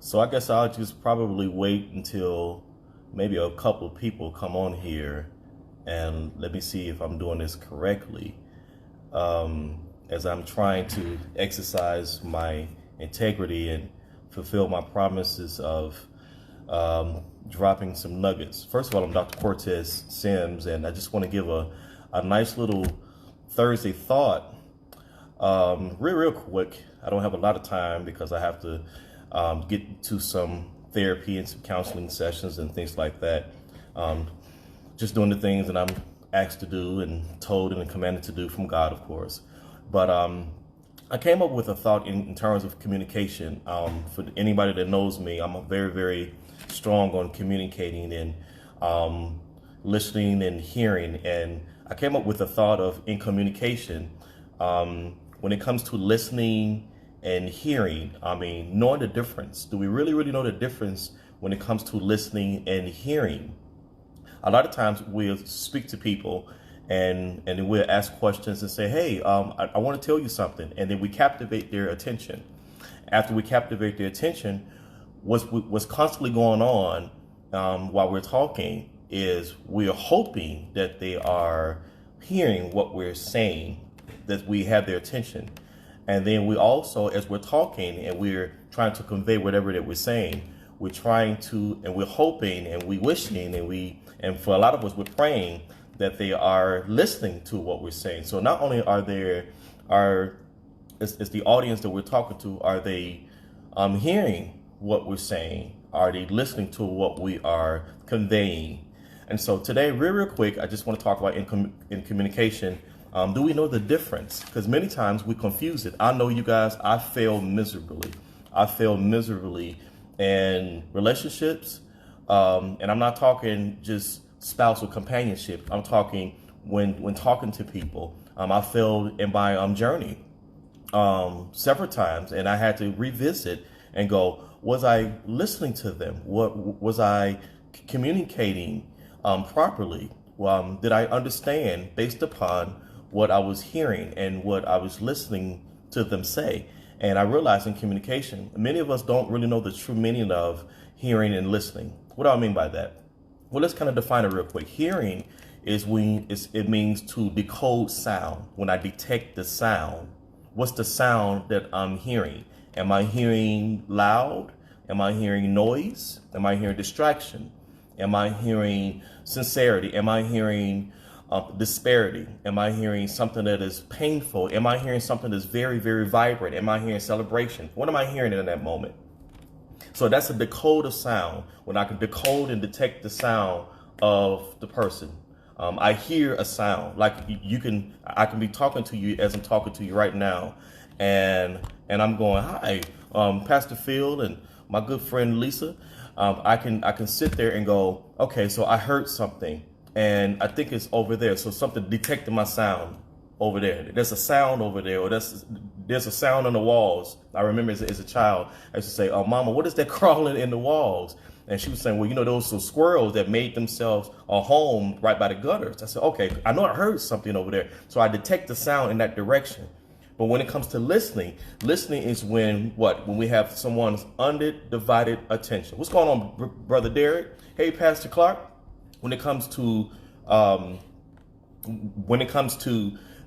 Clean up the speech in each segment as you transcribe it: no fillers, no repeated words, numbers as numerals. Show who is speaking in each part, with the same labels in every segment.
Speaker 1: So I guess I'll just probably wait until maybe a couple of people come on here and let me see if I'm doing this correctly. As I'm trying to exercise my integrity and fulfill my promises of dropping some nuggets. First of all, I'm Dr. Cortez Sims, and I just want to give a nice little Thursday thought real quick. I don't have a lot of time because I have to get to some therapy and some counseling sessions and things like that. Just doing the things that I'm asked to do and told and commanded to do from God, of course. But I came up with a thought in terms of communication. For anybody that knows me, I'm a very, very strong on communicating and listening and hearing. And I came up with a thought of in communication, when it comes to listening and hearing, knowing the difference. Do we really, really know the difference when it comes to listening and hearing? A lot of times we'll speak to people and then we'll ask questions and say, hey, I want to tell you something. And then we captivate their attention. After we captivate their attention, what's constantly going on while we're talking is we're hoping that they are hearing what we're saying, that we have their attention. And then we also, as we're talking and we're trying to convey whatever that we're saying, we're trying to, and we're hoping and we're wishing and for a lot of us, we're praying that they are listening to what we're saying. So not only is the audience that we're talking to, are they hearing what we're saying? Are they listening to what we are conveying? And so today, real quick, I just want to talk about in communication. Do we know the difference? Because many times we confuse it. I know you guys, I fail miserably. I fail miserably in relationships. And I'm not talking just spousal companionship. I'm talking when talking to people. I failed in my journey several times, and I had to revisit and go, was I listening to them? What was I communicating properly? Did I understand based upon what I was hearing and what I was listening to them say? And I realized in communication, many of us don't really know the true meaning of hearing and listening. What do I mean by that? Well, let's kind of define it real quick. Hearing it means to decode sound. When I detect the sound, what's the sound that I'm hearing? Am I hearing loud? Am I hearing noise? Am I hearing distraction? Am I hearing sincerity? Am I hearing disparity? Am I hearing something that is painful? Am I hearing something that's very, very vibrant? Am I hearing celebration? What am I hearing in that moment? So that's a decode of sound. When I can decode and detect the sound of the person, I hear a sound. Like I can be talking to you as I'm talking to you right now, and I'm going, hi, Pastor Phil and my good friend Lisa. I can sit there and go, okay, so I heard something. And I think it's over there. So something detected my sound over there. There's a sound over there, or there's a sound on the walls. I remember as a child, I used to say, oh, Mama, what is that crawling in the walls? And she was saying, well, those are squirrels that made themselves a home right by the gutters. I said, okay, I know I heard something over there. So I detect the sound in that direction. But when it comes to listening is when we have someone's undivided attention. What's going on, Brother Derek? Hey, Pastor Clark. When it comes to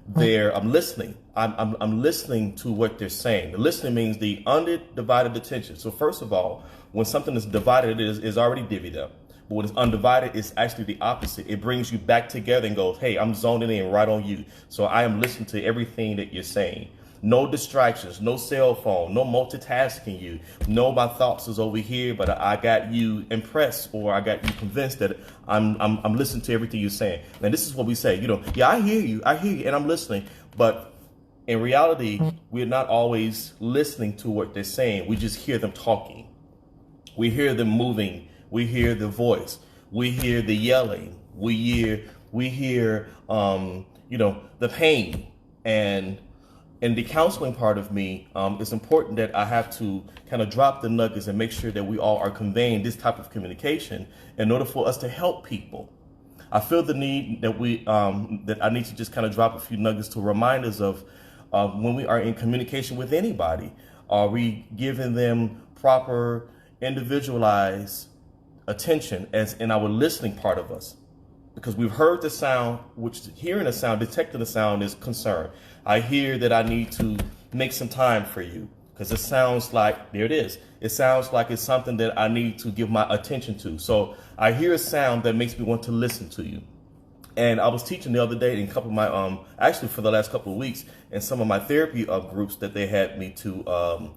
Speaker 1: their listening, I'm listening to what they're saying. The listening means the undivided attention. So first of all, when something is divided, it is already divvied up. But when it's undivided, it's actually the opposite. It brings you back together and goes, hey, I'm zoning in right on you. So I am listening to everything that you're saying. No distractions, no cell phone, no multitasking you. No, my thoughts is over here, but I got you impressed, or I got you convinced that I'm listening to everything you're saying. And this is what we say, yeah, I hear you, and I'm listening. But in reality, we're not always listening to what they're saying. We just hear them talking. We hear them moving. We hear the voice. We hear the yelling. We hear the pain. And in the counseling part of me, it's important that I have to kind of drop the nuggets and make sure that we all are conveying this type of communication in order for us to help people. I feel the need that that I need to just kind of drop a few nuggets to remind us of when we are in communication with anybody. Are we giving them proper individualize attention as in our listening part of us. Because we've heard the sound, which hearing the sound, detecting the sound is concern. I hear that I need to make some time for you because it sounds like, there it is. It sounds like it's something that I need to give my attention to. So I hear a sound that makes me want to listen to you. And I was teaching the other day in a couple of my, actually for the last couple of weeks, in some of my therapy groups that they had me to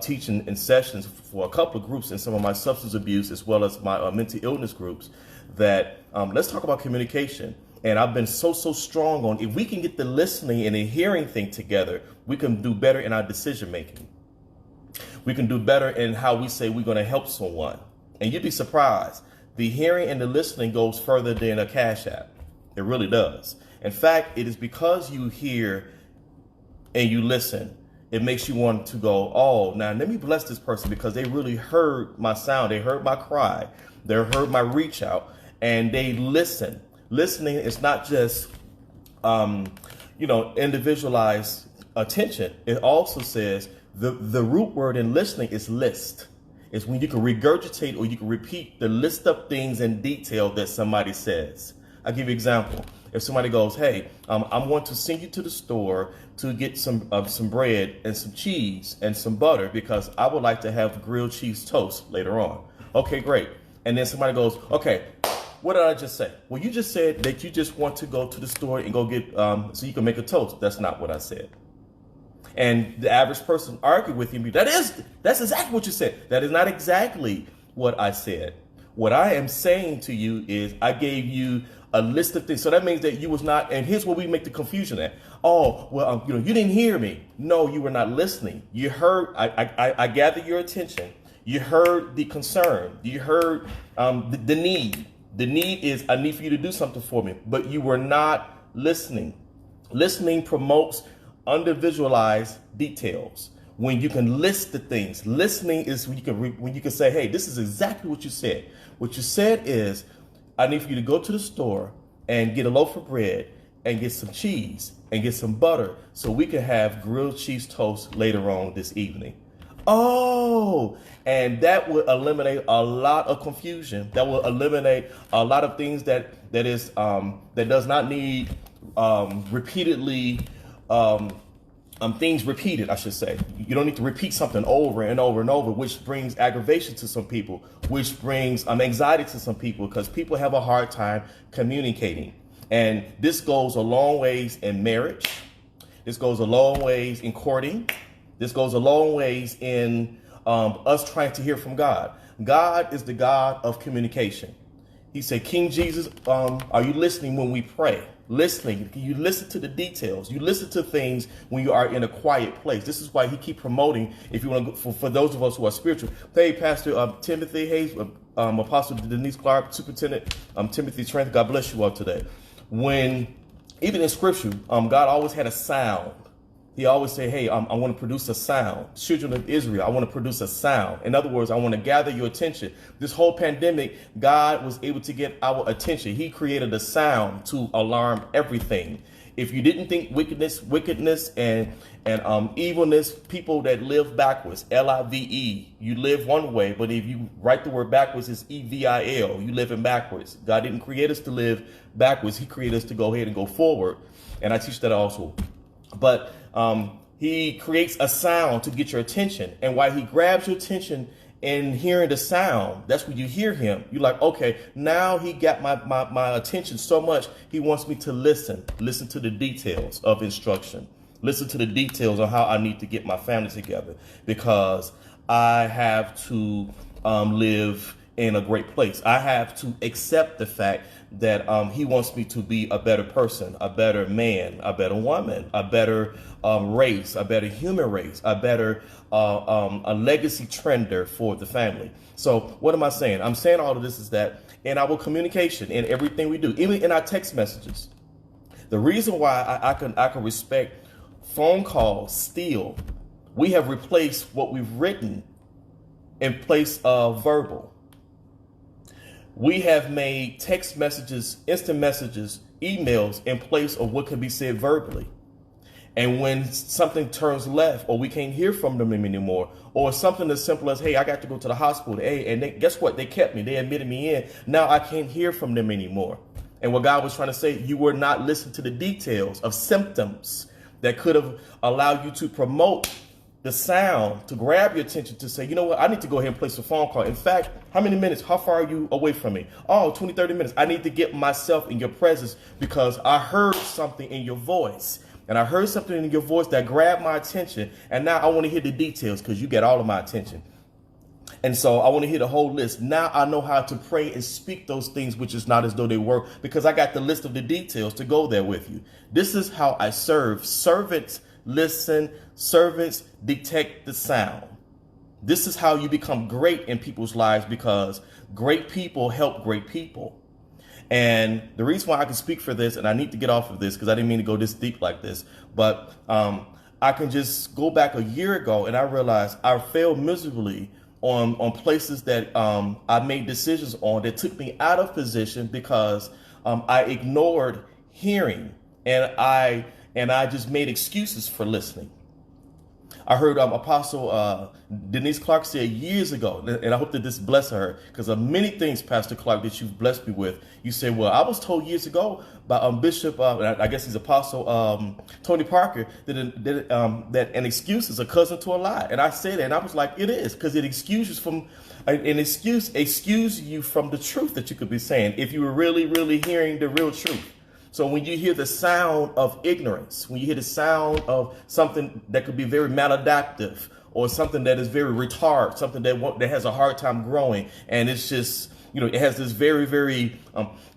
Speaker 1: teach in sessions for a couple of groups in some of my substance abuse as well as my mental illness groups, that let's talk about communication. And I've been so strong on, if we can get the listening and the hearing thing together, we can do better in our decision making. We can do better in how we say we're going to help someone. And you'd be surprised. The hearing and the listening goes further than a Cash App. It really does. In fact, it is because you hear and you listen, it makes you want to go, oh, now let me bless this person because they really heard my sound. They heard my cry. They heard my reach out and they listen. Listening is not just, individualized attention. It also says the root word in listening is list. It's when you can regurgitate or you can repeat the list of things in detail that somebody says. I'll give you an example. If somebody goes, hey, I'm going to send you to the store to get some bread and some cheese and some butter because I would like to have grilled cheese toast later on. Okay, great. And then somebody goes, okay, what did I just say? Well, you just said that you just want to go to the store and go get, so you can make a toast. That's not what I said. And the average person argued with you, that's exactly what you said. That is not exactly what I said. What I am saying to you is I gave you a list of things. So that means that you was not, and here's where we make the confusion at. Oh, well, you didn't hear me. No, you were not listening. You heard, I gathered your attention. You heard the concern. You heard the need. The need is, I need for you to do something for me, but you were not listening. Listening promotes individualized details. When you can list the things, listening is when you can say, hey, this is exactly what you said. What you said is, I need for you to go to the store and get a loaf of bread and get some cheese and get some butter so we can have grilled cheese toast later on this evening. Oh, and that would eliminate a lot of confusion. That will eliminate a lot of things that does not need repeatedly things repeated, I should say. You don't need to repeat something over and over and over, which brings aggravation to some people, which brings anxiety to some people because people have a hard time communicating. And this goes a long ways in marriage. This goes a long ways in courting. This goes a long ways in us trying to hear from God. God is the God of communication. He said, King Jesus, are you listening when we pray? Listening. You listen to the details. You listen to things when you are in a quiet place. This is why he keep promoting, if you want to go, for those of us who are spiritual. Hey, Pastor Timothy Hayes, Apostle Denise Clark, Superintendent Timothy Trent, God bless you all today. When, even in scripture, God always had a sound. He always say, hey, I want to produce a sound. Children of Israel, I want to produce a sound. In other words, I want to gather your attention. This whole pandemic, God was able to get our attention. He created a sound to alarm everything. If you didn't think wickedness and evilness, people that live backwards, L-I-V-E, you live one way, but if you write the word backwards, it's E-V-I-L, you live in backwards. God didn't create us to live backwards. He created us to go ahead and go forward. And I teach that also. But he creates a sound to get your attention. And while he grabs your attention and hearing the sound, that's when you hear him. You're like, okay, now he got my attention so much. He wants me to listen to the details of instruction, listen to the details on how I need to get my family together, because I have to live in a great place. I have to accept the fact that he wants me to be a better person, a better man, a better woman, a better race, a better human race, a better a legacy trender for the family. So what am I saying? I'm saying all of this is that in our communication, in everything we do, even in our text messages, the reason why I can respect phone calls still, we have replaced what we've written in place of verbal. We have made text messages, instant messages, emails in place of what can be said verbally. And when something turns left, or we can't hear from them anymore, or something as simple as, hey, I got to go to the hospital, hey, and guess what? They kept me. They admitted me in. Now I can't hear from them anymore. And what God was trying to say, you were not listening to the details of symptoms that could have allowed you to promote the sound, to grab your attention, to say, you know what, I need to go ahead and place a phone call. In fact, how many minutes, how far are you away from me? Oh, 20, 30 minutes. I need to get myself in your presence because I heard something in your voice. And I heard something in your voice that grabbed my attention. And now I want to hear the details because you get all of my attention. And so I want to hear the whole list. Now I know how to pray and speak those things which is not as though they were, because I got the list of the details to go there with you. This is how I serve. Servants listen. Servants detect the sound. This is how you become great in people's lives, because great people help great people. And the reason why I can speak for this, and I need to get off of this because I didn't mean to go this deep like this, but I can just go back a year ago and I realized I failed miserably on places that I made decisions on that took me out of position because I ignored hearing, and I just made excuses for listening. I heard Apostle Denise Clark say years ago, and I hope that this blesses her, because of many things, Pastor Clark, that you've blessed me with. You say, well, I was told years ago by Bishop, I guess he's Apostle Tony Parker, that an excuse is a cousin to a lie. And I said that, and I was like, it is, because it excuses you from the truth that you could be saying if you were really, really hearing the real truth. So when you hear the sound of ignorance, when you hear the sound of something that could be very maladaptive, or something that is very retarded, something that has a hard time growing, and it's just, it has this very, very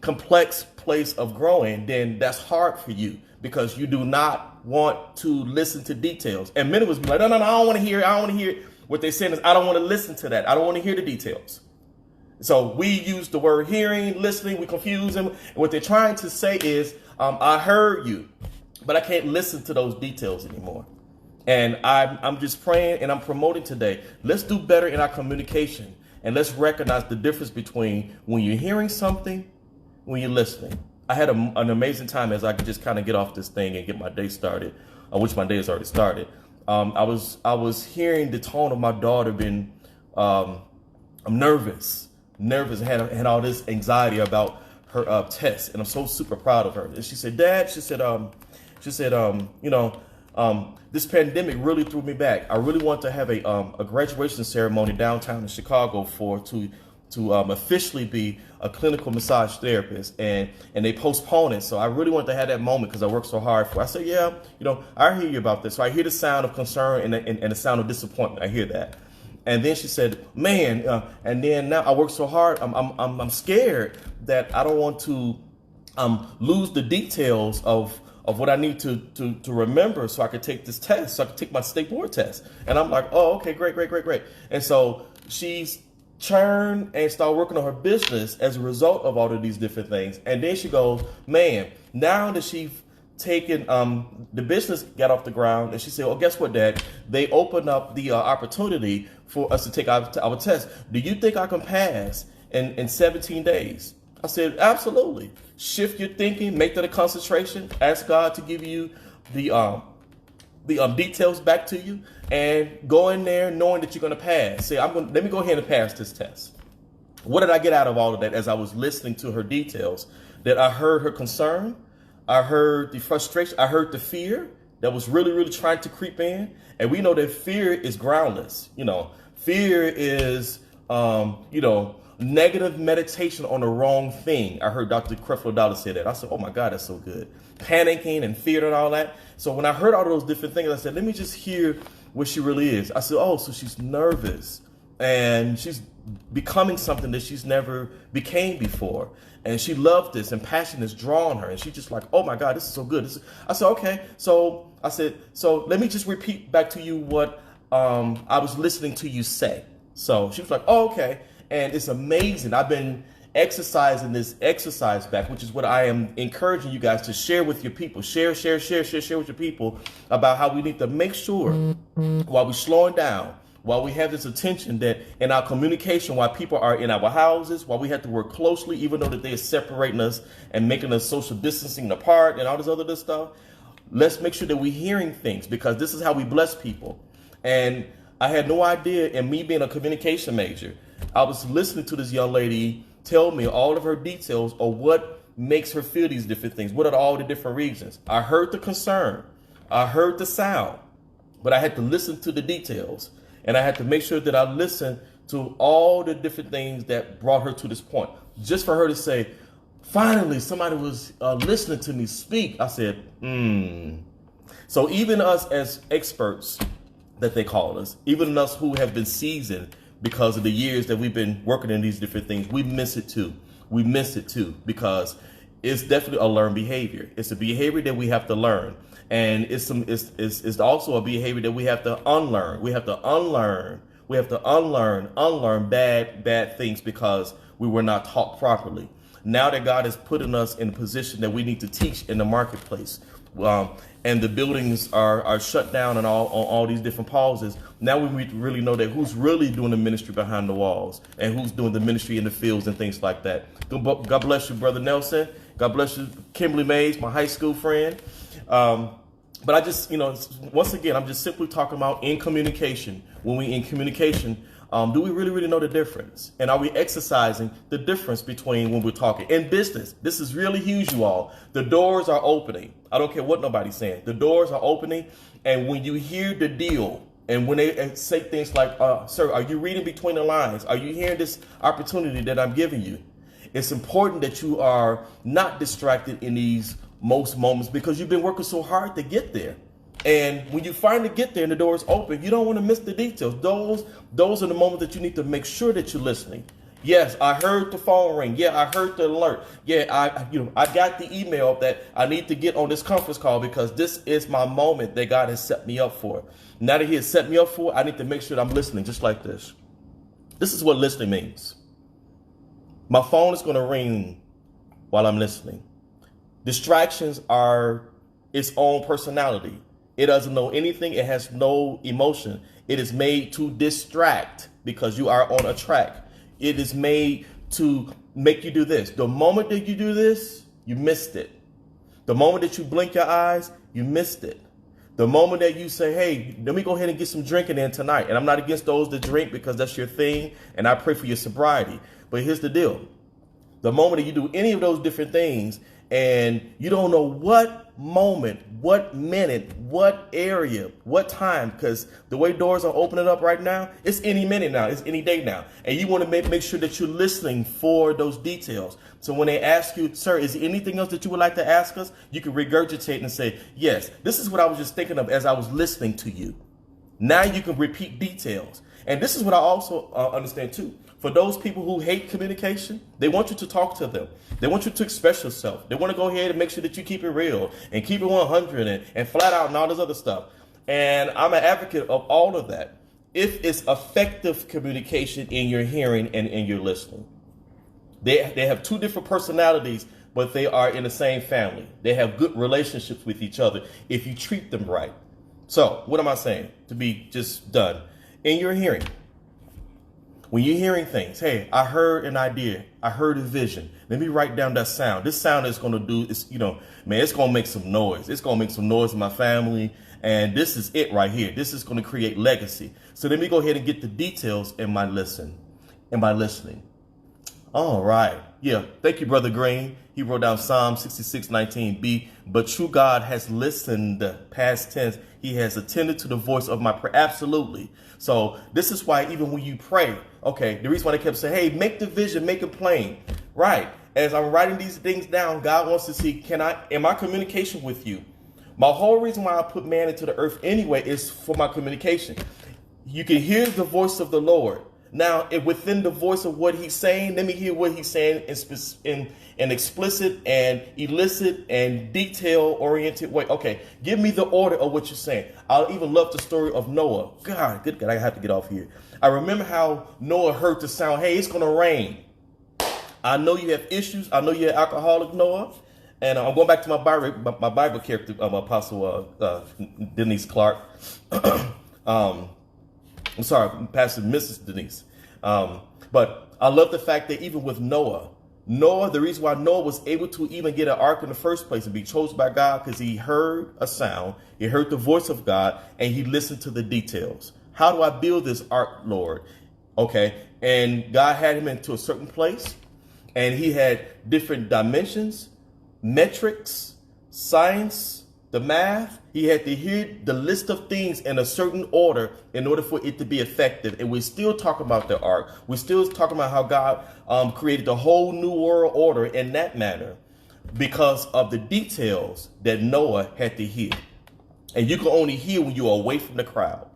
Speaker 1: complex place of growing, then that's hard for you because you do not want to listen to details. And many of us be like, no, I don't want to hear. I don't want to hear. What they're saying is, I don't want to listen to that. I don't want to hear the details. So we use the word hearing, listening, we confuse them. And what they're trying to say is, I heard you, but I can't listen to those details anymore. And I'm just praying and I'm promoting today. Let's do better in our communication. And let's recognize the difference between when you're hearing something, when you're listening. I had an amazing time as I could just kind of get off this thing and get my day started, which my day has already started. I was hearing the tone of my daughter being, I'm nervous, had all this anxiety about her test, and I'm so super proud of her. And she said, Dad, this pandemic really threw me back. I really want to have a graduation ceremony downtown in Chicago to officially be a clinical massage therapist, and they postponed it. So I really want to have that moment because I worked so hard for it. I said, yeah, I hear you about this. So I hear the sound of concern and the sound of disappointment. I hear that. And then she said, man, and then now I work so hard, I'm scared that I don't want to lose the details of what I need to remember so I could take this test, so I could take my state board test. And I'm like, oh, okay, great. And so she's turned and started working on her business as a result of all of these different things. And then she goes, man, now that she's taken, the business got off the ground, and she said, well, guess what, Dad? They opened up the opportunity for us to take our test. Do you think I can pass in 17 days? I said, absolutely. Shift your thinking, make that a concentration, ask God to give you the details back to you, and go in there knowing that you're going to pass. Say, let me go ahead and pass this test. What did I get out of all of that as I was listening to her details? That I heard her concern, I heard the frustration, I heard the fear that was really, really trying to creep in. And we know that fear is groundless. Fear is, negative meditation on the wrong thing. I heard Dr. Creflo Dollar say that. I said, oh my God, that's so good. Panicking and fear and all that. So when I heard all those different things, I said, let me just hear what she really is. I said, oh, so she's nervous and she's becoming something that she's never became before. And she loved this, and passion is drawing her. And she's just like, oh my God, this is so good. I said, okay. So I said, so let me just repeat back to you what I was listening to you say. So she was like, oh, okay. And it's amazing. I've been exercising this exercise back, which is what I am encouraging you guys to share with your people. Share with your people about how we need to make sure while we're slowing down, while we have this attention that in our communication, while people are in our houses, while we have to work closely, even though that they're separating us and making us social distancing apart and all this other stuff, Let's make sure that we're hearing things, because this is how we bless people. And I had no idea, and me being a communication major, I was listening to this young lady tell me all of her details of what makes her feel these different things. What are all the different reasons? I heard the concern. I heard the sound, but I had to listen to the details, and I had to make sure that I listened to all the different things that brought her to this point. Just for her to say, finally, somebody was listening to me speak. I said, So even us as experts that they call us, even us who have been seasoned because of the years that we've been working in these different things, we miss it too. We miss it too, because it's definitely a learned behavior. It's a behavior that we have to learn. And it's also a behavior that we have to unlearn. We have to unlearn. We have to unlearn bad things because we were not taught properly. Now that God has put us in a position that we need to teach in the marketplace, and the buildings are shut down and all these different pauses, now we really know that who's really doing the ministry behind the walls and who's doing the ministry in the fields and things like that. God bless you, Brother Nelson. God bless you, Kimberly Mays, my high school friend. But I just, once again, I'm just simply talking about in communication. When we in communication, do we really know the difference? And are we exercising the difference between when we're talking? In business, this is really huge, you all. The doors are opening. I don't care what nobody's saying. The doors are opening. And when you hear the deal, and when they say things like, sir, are you reading between the lines? Are you hearing this opportunity that I'm giving you? It's important that you are not distracted in these most moments, because you've been working so hard to get there. And when you finally get there and the door is open, you don't want to miss the details. Those are the moments that you need to make sure that you're listening. Yes, I heard the phone ring. Yeah, I heard the alert. Yeah, I got the email that I need to get on this conference call because this is my moment that God has set me up for. Now that He has set me up for, I need to make sure that I'm listening, just like this. This is what listening means. My phone is going to ring while I'm listening. Distractions are its own personality. It doesn't know anything. It has no emotion. It is made to distract because you are on a track. It is made to make you do this. The moment that you do this, you missed it. The moment that you blink your eyes, you missed it. The moment that you say, hey, let me go ahead and get some drinking in tonight. And I'm not against those that drink because that's your thing. And I pray for your sobriety. But here's the deal. The moment that you do any of those different things and you don't know what moment, what minute, what area, what time, because the way doors are opening up right now, it's any minute now, it's any day now. And you want to make sure that you're listening for those details. So when they ask you, sir, is there anything else that you would like to ask us? You can regurgitate and say, yes, this is what I was just thinking of as I was listening to you. Now you can repeat details. And this is what I also understand too. For those people who hate communication, they want you to talk to them. They want you to express yourself. They want to go ahead and make sure that you keep it real and keep it 100 and flat out and all this other stuff. And I'm an advocate of all of that if it's effective communication in your hearing and in your listening. They have two different personalities, but they are in the same family. They have good relationships with each other if you treat them right. So what am I saying to be just done? In your hearing, when you're hearing things, hey, I heard an idea. I heard a vision. Let me write down that sound. This sound is going to do, it's going to make some noise. It's going to make some noise in my family. And this is it right here. This is going to create legacy. So let me go ahead and get the details in my listening. All right. Yeah. Thank you, Brother Green. He wrote down Psalm 66:19b. But true God has listened, past tense. He has attended to the voice of my prayer. Absolutely. So this is why even when you pray, okay, the reason why they kept saying, hey, make the vision, make it plain. Right. As I'm writing these things down, God wants to see, am I communication with you? My whole reason why I put man into the earth anyway is for my communication. You can hear the voice of the Lord. Now, within the voice of what he's saying, let me hear what he's saying in an explicit and illicit and detail-oriented way. Okay, give me the order of what you're saying. I'll even love the story of Noah. God, good God, I have to get off here. I remember how Noah heard the sound, hey, it's going to rain. I know you have issues. I know you're an alcoholic, Noah. And I'm going back to my Bible character, Apostle Denise Clark. I'm sorry, Pastor Mrs. Denise. But I love the fact that even with Noah, Noah, the reason why Noah was able to even get an ark in the first place and be chosen by God, because he heard a sound, he heard the voice of God, and he listened to the details. How do I build this ark, Lord? Okay, and God had him into a certain place, and he had different dimensions, metrics, science, the math. He had to hear the list of things in a certain order in order for it to be effective. And we're still talking about the ark. We're still talking about how God created a whole new world order in that manner because of the details that Noah had to hear. And you can only hear when you're away from the crowd.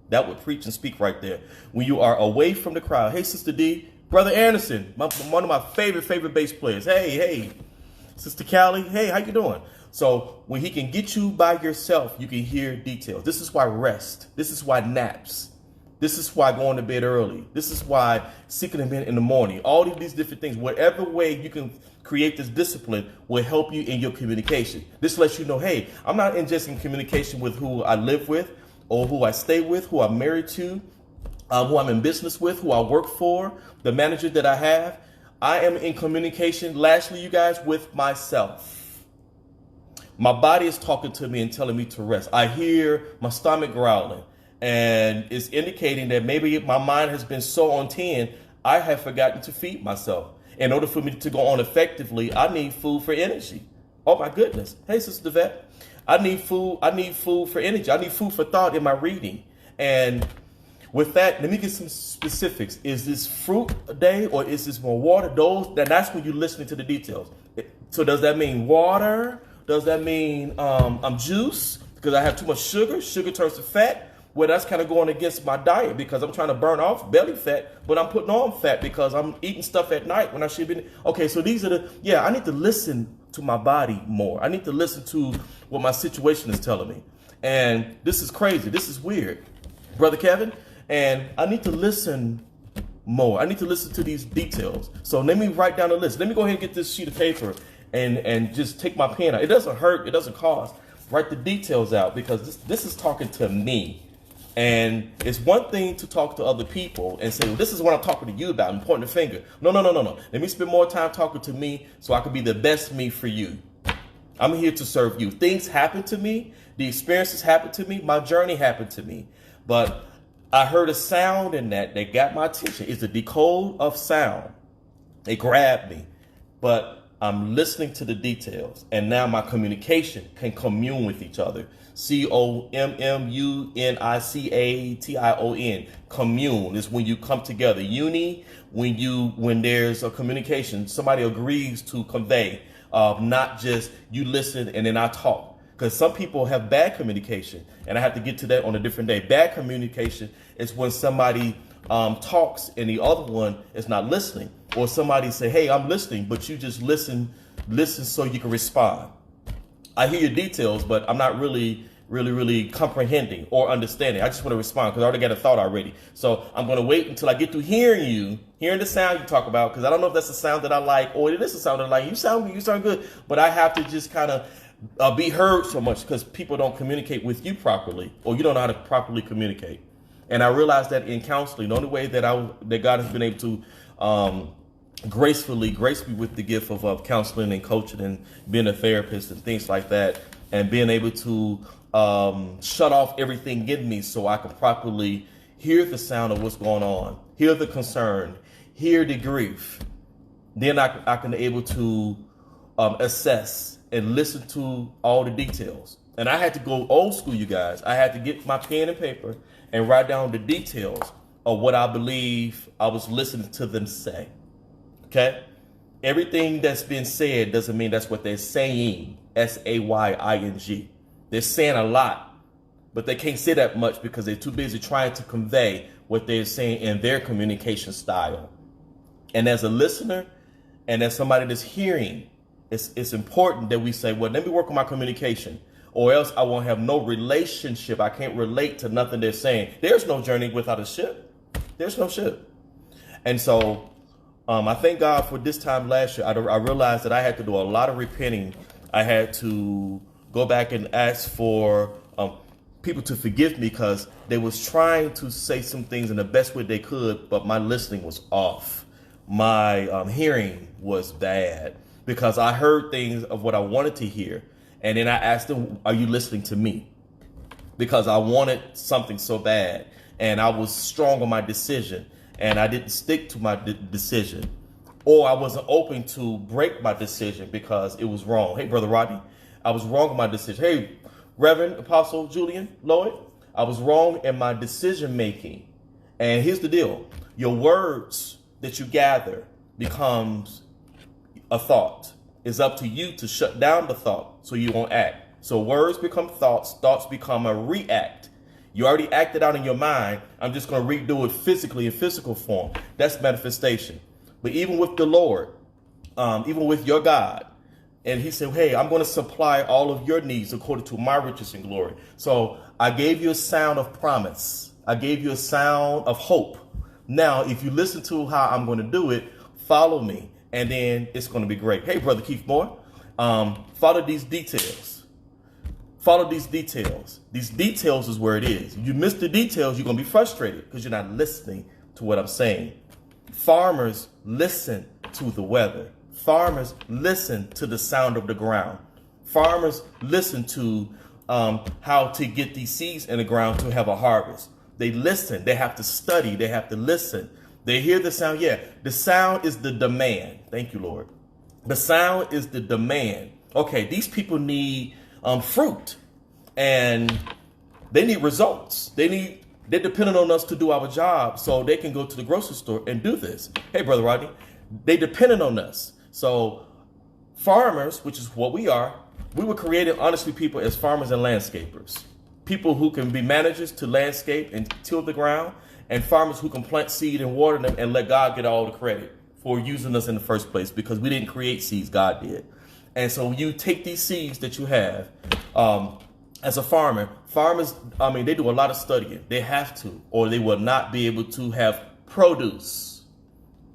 Speaker 1: That would preach and speak right there. When you are away from the crowd. Hey, Sister D, Brother Anderson, one of my favorite bass players. Hey, Sister Callie. Hey, how you doing? So when he can get you by yourself, you can hear details. This is why rest. This is why naps. This is why going to bed early. This is why seeking him in the morning. All of these different things, whatever way you can create this discipline will help you in your communication. This lets you know, hey, I'm not just in communication with who I live with or who I stay with, who I'm married to, who I'm in business with, who I work for, the manager that I have. I am in communication, lastly, you guys, with myself. My body is talking to me and telling me to rest. I hear my stomach growling, and it's indicating that maybe my mind has been so on 10, I have forgotten to feed myself. In order for me to go on effectively, I need food for energy. Oh my goodness. Hey, Sister Vet. I need food for energy. I need food for thought in my reading. And with that, let me get some specifics. Is this fruit a day or is this more water? That's when you're listening to the details. So does that mean water? Does that mean I'm juice because I have too much sugar? Sugar turns to fat. Well, that's kind of going against my diet because I'm trying to burn off belly fat, but I'm putting on fat because I'm eating stuff at night when I should be. Okay, so these are I need to listen to my body more. I need to listen to what my situation is telling me. And this is crazy. This is weird, Brother Kevin. And I need to listen more. I need to listen to these details. So let me write down a list. Let me go ahead and get this sheet of paper and just take my pen out. It doesn't hurt. It doesn't cost. Write the details out because this is talking to me. And it's one thing to talk to other people and say, well, this is what I'm talking to you about and pointing the finger. No. Let me spend more time talking to me so I can be the best me for you. I'm here to serve you. Things happen to me. The experiences happen to me. My journey happened to me. But I heard a sound in that got my attention. It's a decode of sound. It grabbed me. But I'm listening to the details. And now my communication can commune with each other. COMMUNICATION. Commune is when you come together. Uni, when there's a communication, somebody agrees to convey, not just you listen and then I talk. Because some people have bad communication, and I have to get to that on a different day. Bad communication is when somebody talks and the other one is not listening, or somebody say, "Hey, I'm listening," but you just listen so you can respond. I hear your details, but I'm not really comprehending or understanding. I just want to respond because I already got a thought already. So I'm going to wait until I get to hearing the sound you talk about, because I don't know if that's the sound that I like or it is a sound that I like. You sound good, but I have to just kind of be heard so much because people don't communicate with you properly, or you don't know how to properly communicate. And I realized that in counseling, the only way that God has been able to grace me with the gift of counseling and coaching and being a therapist and things like that, and being able to shut off everything in me so I can properly hear the sound of what's going on, hear the concern, hear the grief. Then I can able to assess and listen to all the details. And I had to go old school, you guys. I had to get my pen and paper and write down the details of what I believe I was listening to them say. Okay? Everything that's been said doesn't mean that's what they're saying. SAYING. They're saying a lot, but they can't say that much because they're too busy trying to convey what they're saying in their communication style. And as a listener and as somebody that's hearing, it's important that we say, well, let me work on my communication, or else I won't have no relationship. I can't relate to nothing they're saying. There's no journey without a ship. There's no ship. And so I thank God for this time last year. I realized that I had to do a lot of repenting. I had to go back and ask for people to forgive me because they was trying to say some things in the best way they could, but my listening was off. my hearing was bad because I heard things of what I wanted to hear. And then I asked them, are you listening to me? Because I wanted something so bad and I was strong on my decision and I didn't stick to my decision, or I wasn't open to break my decision because it was wrong. Hey, Brother Rodney, I was wrong in my decision. Hey, Reverend Apostle Julian Lloyd, I was wrong in my decision making. And here's the deal. Your words that you gather becomes a thought. It's up to you to shut down the thought so you won't act. So words become thoughts. Thoughts become a react. You already acted out in your mind. I'm just going to redo it physically in physical form. That's manifestation. But even with the Lord, even with your God, and he said, hey, I'm going to supply all of your needs according to my riches and glory. So I gave you a sound of promise. I gave you a sound of hope. Now, if you listen to how I'm going to do it, follow me, and then it's going to be great. Hey, Brother Keith Moore, follow these details. Follow these details. These details is where it is. If you miss the details, you're going to be frustrated because you're not listening to what I'm saying. Farmers listen to the weather. Farmers listen to the sound of the ground. Farmers listen to how to get these seeds in the ground to have a harvest. They listen. They have to study. They have to listen. They hear the sound. Yeah, the sound is the demand. Thank you, Lord. The sound is the demand. Okay, these people need fruit, and they need results. They're dependent on us to do our job so they can go to the grocery store and do this. Hey, Brother Rodney, they dependent on us. So farmers, which is what we are, we were created, honestly, people as farmers and landscapers. People who can be managers to landscape and till the ground, and farmers who can plant seed and water them and let God get all the credit for using us in the first place, because we didn't create seeds, God did. And so you take these seeds that you have as a farmer, farmers, they do a lot of studying. They have to, or they will not be able to have produce.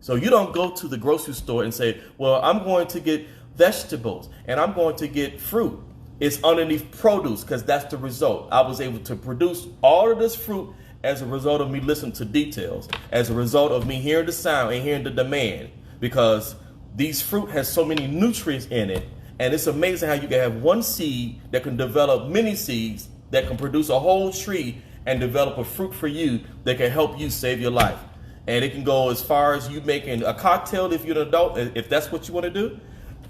Speaker 1: So you don't go to the grocery store and say, well, I'm going to get vegetables and I'm going to get fruit. It's underneath produce, because that's the result. I was able to produce all of this fruit as a result of me listening to details, as a result of me hearing the sound and hearing the demand, because these fruit has so many nutrients in it. And it's amazing how you can have one seed that can develop many seeds that can produce a whole tree and develop a fruit for you that can help you save your life. And it can go as far as you making a cocktail if you're an adult, if that's what you want to do,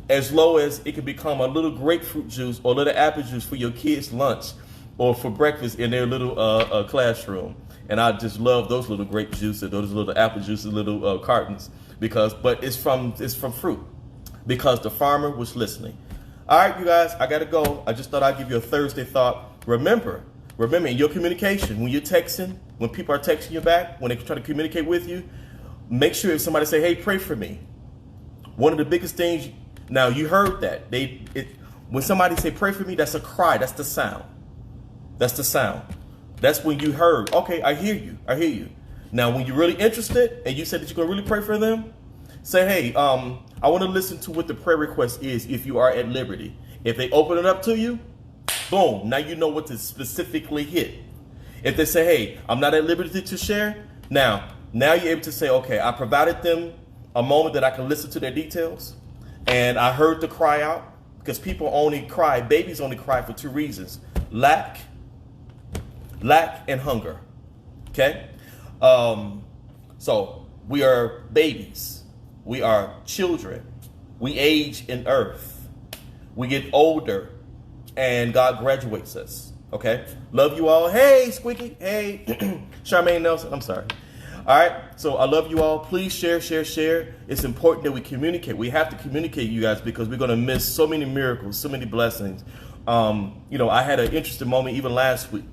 Speaker 1: as low as it can become a little grapefruit juice or a little apple juice for your kids' lunch or for breakfast in their little classroom. And I just love those little grape juices, those little apple juices, little cartons, but it's from fruit, because the farmer was listening. All right, you guys, I got to go. I just thought I'd give you a Thursday thought. Remember in your communication, when you're texting, when people are texting you back, when they try to communicate with you, make sure if somebody say, hey, pray for me. One of the biggest things, now you heard that. When somebody say, pray for me, that's a cry. That's the sound. That's the sound. That's when you heard, okay, I hear you. I hear you. Now, when you're really interested and you said that you're going to really pray for them, say, hey, I want to listen to what the prayer request is if you are at liberty. If they open it up to you, boom, now you know what to specifically hit. If they say, hey, I'm not at liberty to share, now you're able to say, okay, I provided them a moment that I can listen to their details, and I heard the cry out, because people only cry, babies only cry for two reasons: lack and hunger. Okay? So we are babies. We are children. We age in earth. We get older and God graduates us. Okay? Love you all. Hey, Squeaky. Hey, Charmaine Nelson. I'm sorry. All right. So I love you all. Please share. It's important that we communicate. We have to communicate, you guys, because we're going to miss so many miracles, so many blessings. I had an interesting moment even last week.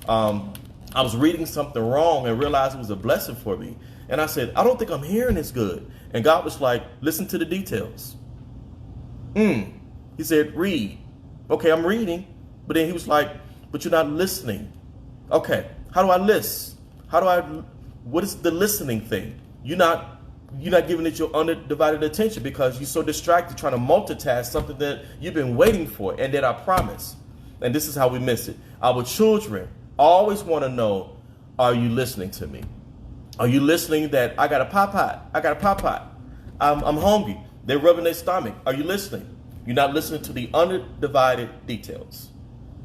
Speaker 1: I was reading something wrong and realized it was a blessing for me. And I said, I don't think I'm hearing this good. And God was like, listen to the details. He said, read. Okay, I'm reading. But then he was like, but you're not listening. Okay, how do I listen? What is the listening thing? You're not giving it your undivided attention because you're so distracted trying to multitask something that you've been waiting for and that I promised. And this is how we miss it. Our children always want to know, are you listening to me? Are you listening that I got a pop pot? I got a pop pot. I'm hungry. They're rubbing their stomach. Are you listening? You're not listening to the undivided details.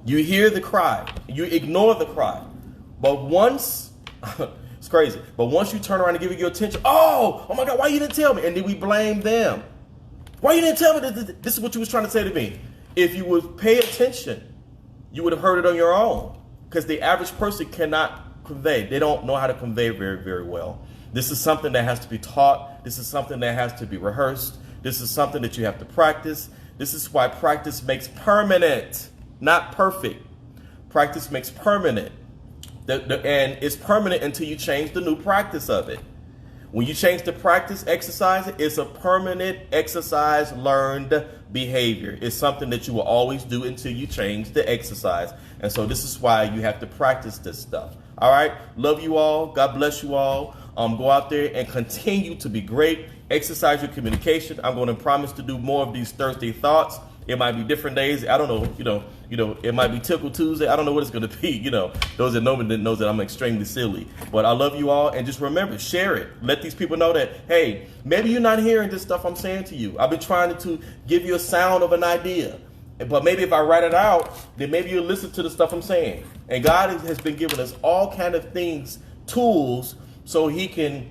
Speaker 1: You hear the cry. You ignore the cry. But once, it's crazy, but once you turn around and give it your attention, oh my God, why you didn't tell me? And then we blame them. Why you didn't tell me that this is what you was trying to say to me? If you would pay attention, you would have heard it on your own. Because the average person cannot convey. They don't know how to convey very, very well. This is something that has to be taught. This is something that has to be rehearsed. This is something that you have to practice. This is why practice makes permanent, not perfect. Practice makes permanent. And it's permanent until you change the new practice of it. When you change the practice, exercise, it's a permanent exercise, learned behavior. It's something that you will always do until you change the exercise. And so this is why you have to practice this stuff. All right. Love you all. God bless you all. Go out there and continue to be great. Exercise your communication. I'm going to promise to do more of these Thursday thoughts. It might be different days. I don't know. It might be Tickle Tuesday. I don't know what it's going to be. Those that know me knows that I'm extremely silly. But I love you all. And just remember, share it. Let these people know that, hey, maybe you're not hearing this stuff I'm saying to you. I've been trying to give you a sound of an idea. But maybe if I write it out, then maybe you'll listen to the stuff I'm saying. And God has been giving us all kind of things, tools, so he can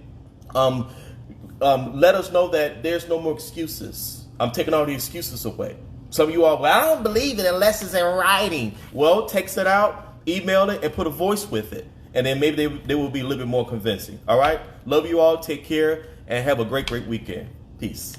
Speaker 1: let us know that there's no more excuses. I'm taking all the excuses away. Some of you all, well, I don't believe it unless it's in writing. Well, text it out, email it, and put a voice with it. And then maybe they will be a little bit more convincing. All right? Love you all. Take care. And have a great, great weekend. Peace.